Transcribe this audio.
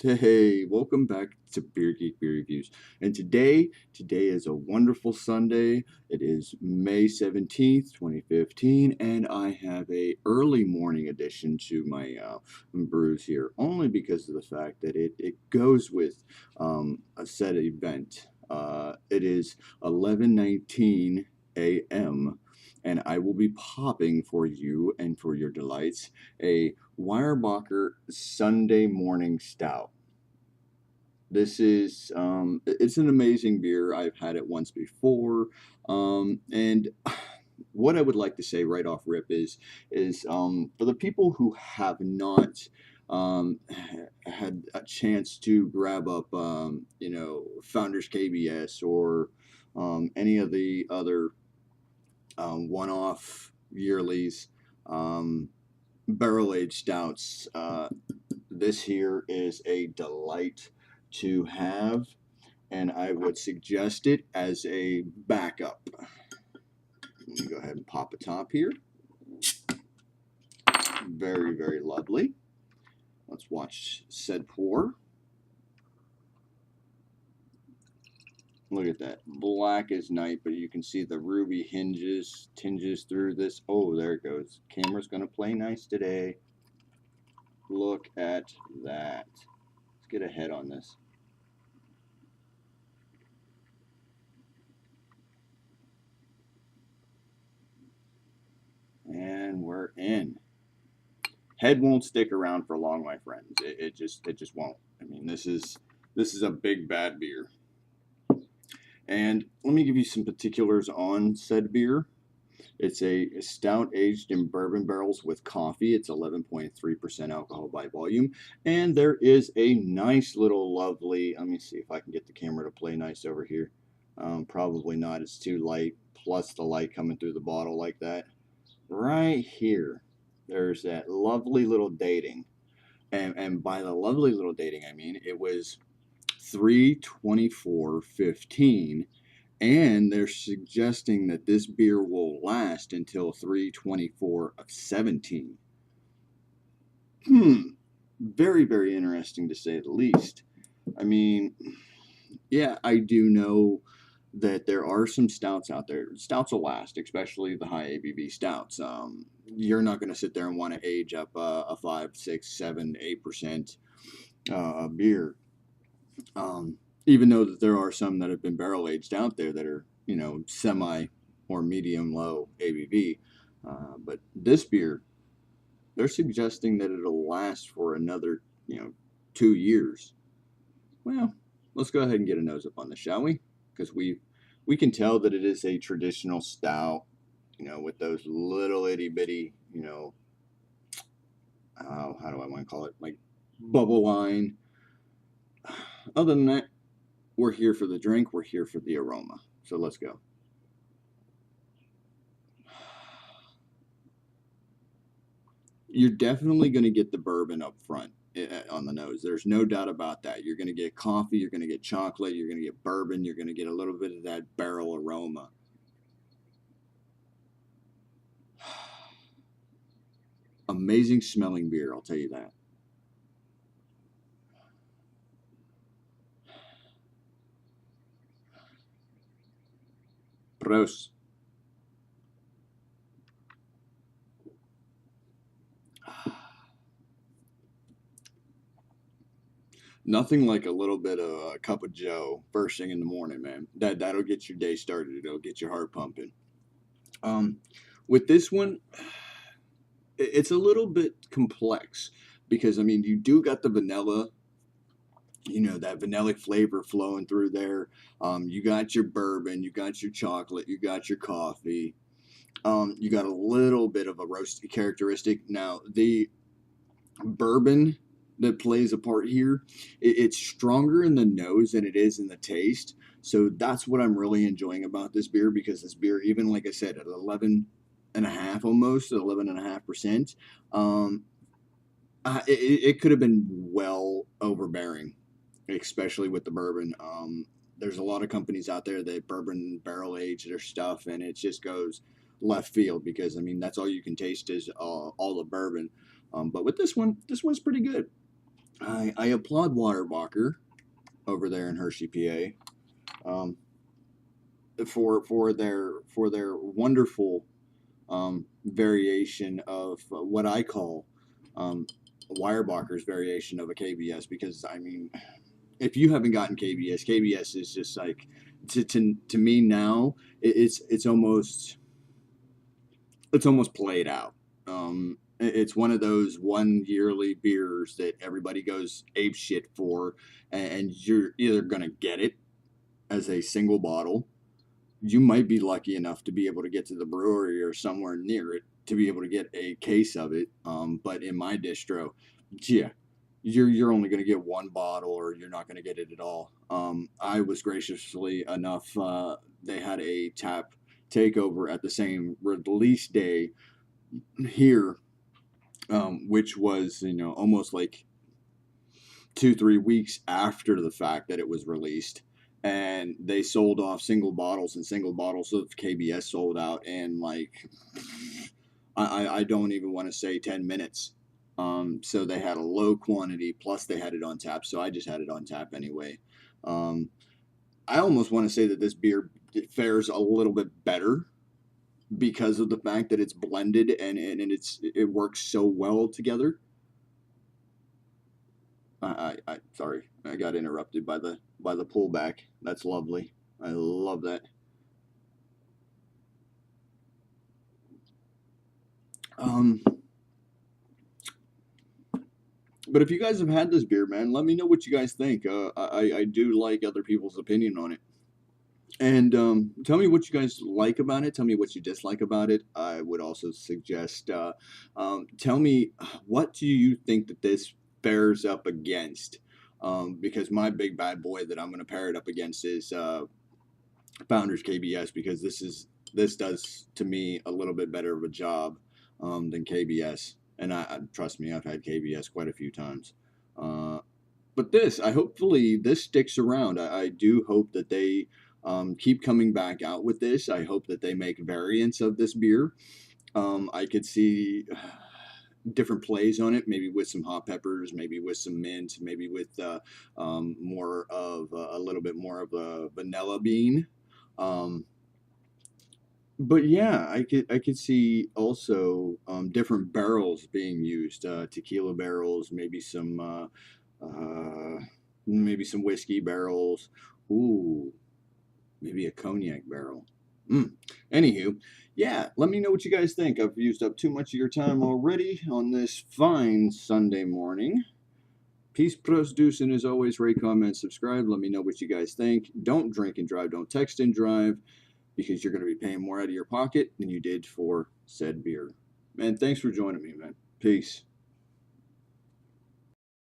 Hey, welcome back to Beer Geek Beer Reviews. And today is a wonderful Sunday. It is May 17th, 2015, and I have a early morning addition to my brews here, only because of the fact that it goes with a set event. It is 11:19 a.m. and I will be popping for you and for your delights a Weyerbacher Sunday Morning Stout. This is it's an amazing beer. I've had it once before, and what I would like to say right off rip is for the people who have not um, had a chance to grab up Founders KBS or any of the other one-off yearlies, barrel-aged stouts. This here is a delight to have, and I would suggest it as a backup. Let me go ahead and pop a top here. Very, very lovely. Let's watch said pour. Look at that. Black as night, but you can see the ruby tinges through this. Oh, there it goes. Camera's going to play nice today. Look at that. Let's get a head on this. And we're in. Head won't stick around for long, my friends. It just won't. I mean, this is a big bad beer. And let me give you some particulars on said beer. It's a stout aged in bourbon barrels with coffee. It's 11.3% alcohol by volume. And there is a nice little lovely, let me see if I can get the camera to play nice over here. Probably not, it's too light, plus the light coming through the bottle like that. Right here, there's that lovely little dating. And by the lovely little dating, I mean it was 3/24/15, and they're suggesting that this beer will last until 3/24/17. Very, very interesting to say the least. I mean, yeah, I do know that there are some stouts out there. Stouts will last, especially the high ABV stouts. You're not going to sit there and want to age up a 5, 6, 7, 8% beer. Even though that there are some that have been barrel aged out there that are, semi or medium low ABV. But this beer, they're suggesting that it'll last for another, 2 years. Well, let's go ahead and get a nose up on this, shall we? Because we can tell that it is a traditional stout, with those little itty bitty, how do I want to call it, like bubble line. Other than that, we're here for the drink, we're here for the aroma. So let's go. You're definitely going to get the bourbon up front on the nose. There's no doubt about that. You're going to get coffee, you're going to get chocolate, you're going to get bourbon, you're going to get a little bit of that barrel aroma. Amazing smelling beer, I'll tell you that. Prost. Nothing like a little bit of a cup of Joe first thing in the morning, man. That'll get your day started. It'll get your heart pumping. With this one, it's a little bit complex because I mean you do got the vanilla, that vanillic flavor flowing through there. You got your bourbon, you got your chocolate, you got your coffee. You got a little bit of a roasty characteristic. Now the bourbon that plays a part here. It's stronger in the nose than it is in the taste. So that's what I'm really enjoying about this beer, because this beer, even like I said, at 11 and a half, almost 11.5%, it could have been well overbearing, especially with the bourbon. There's a lot of companies out there that bourbon barrel age their stuff, and it just goes left field because I mean that's all you can taste is all the bourbon. But with this one's pretty good. I applaud Weyerbacher over there in Hershey, PA, um, for their wonderful variation of what I call Weyerbacher's variation of a KBS. Because I mean, if you haven't gotten KBS, KBS is just like to me now. It's almost played out. It's one of those one yearly beers that everybody goes ape shit for, and you're either gonna get it as a single bottle. You might be lucky enough to be able to get to the brewery or somewhere near it to be able to get a case of it. But in my distro, yeah, you're only going to get one bottle, or you're not going to get it at all. I was graciously enough. They had a tap takeover at the same release day here, which was almost like 2-3 weeks after the fact that it was released, and they sold off single bottles, and single bottles of KBS sold out in like I don't even want to say 10 minutes. So they had a low quantity, plus they had it on tap, so I just had it on tap anyway. um, I almost want to say that this beer fares a little bit better because of the fact that it's blended, and it works so well together. I sorry, I got interrupted by the pullback. That's lovely. I love that. Um, but if you guys have had this beer, man, let me know what you guys think. I do like other people's opinion on it, and tell me what you guys like about it. Tell me what you dislike about it. I would also suggest tell me, what do you think that this fares up against? Because my big bad boy that I'm going to pair it up against is Founders KBS, because this does to me a little bit better of a job than KBS, and I trust me, I've had KBS quite a few times. Uh, but hopefully this sticks around. I do hope that they keep coming back out with this. I hope that they make variants of this beer. I could see different plays on it, maybe with some hot peppers, maybe with some mint, maybe with more of a little bit more of a vanilla bean. Um, but yeah, I could see also different barrels being used, tequila barrels, uh, maybe some whiskey barrels. Ooh, maybe a cognac barrel. Mm. Anywho, yeah, let me know what you guys think. I've used up too much of your time already on this fine Sunday morning. Peace, pros, deuce, and as always, rate, comment, subscribe. Let me know what you guys think. Don't drink and drive. Don't text and drive, because you're going to be paying more out of your pocket than you did for said beer. Man, thanks for joining me, man. Peace.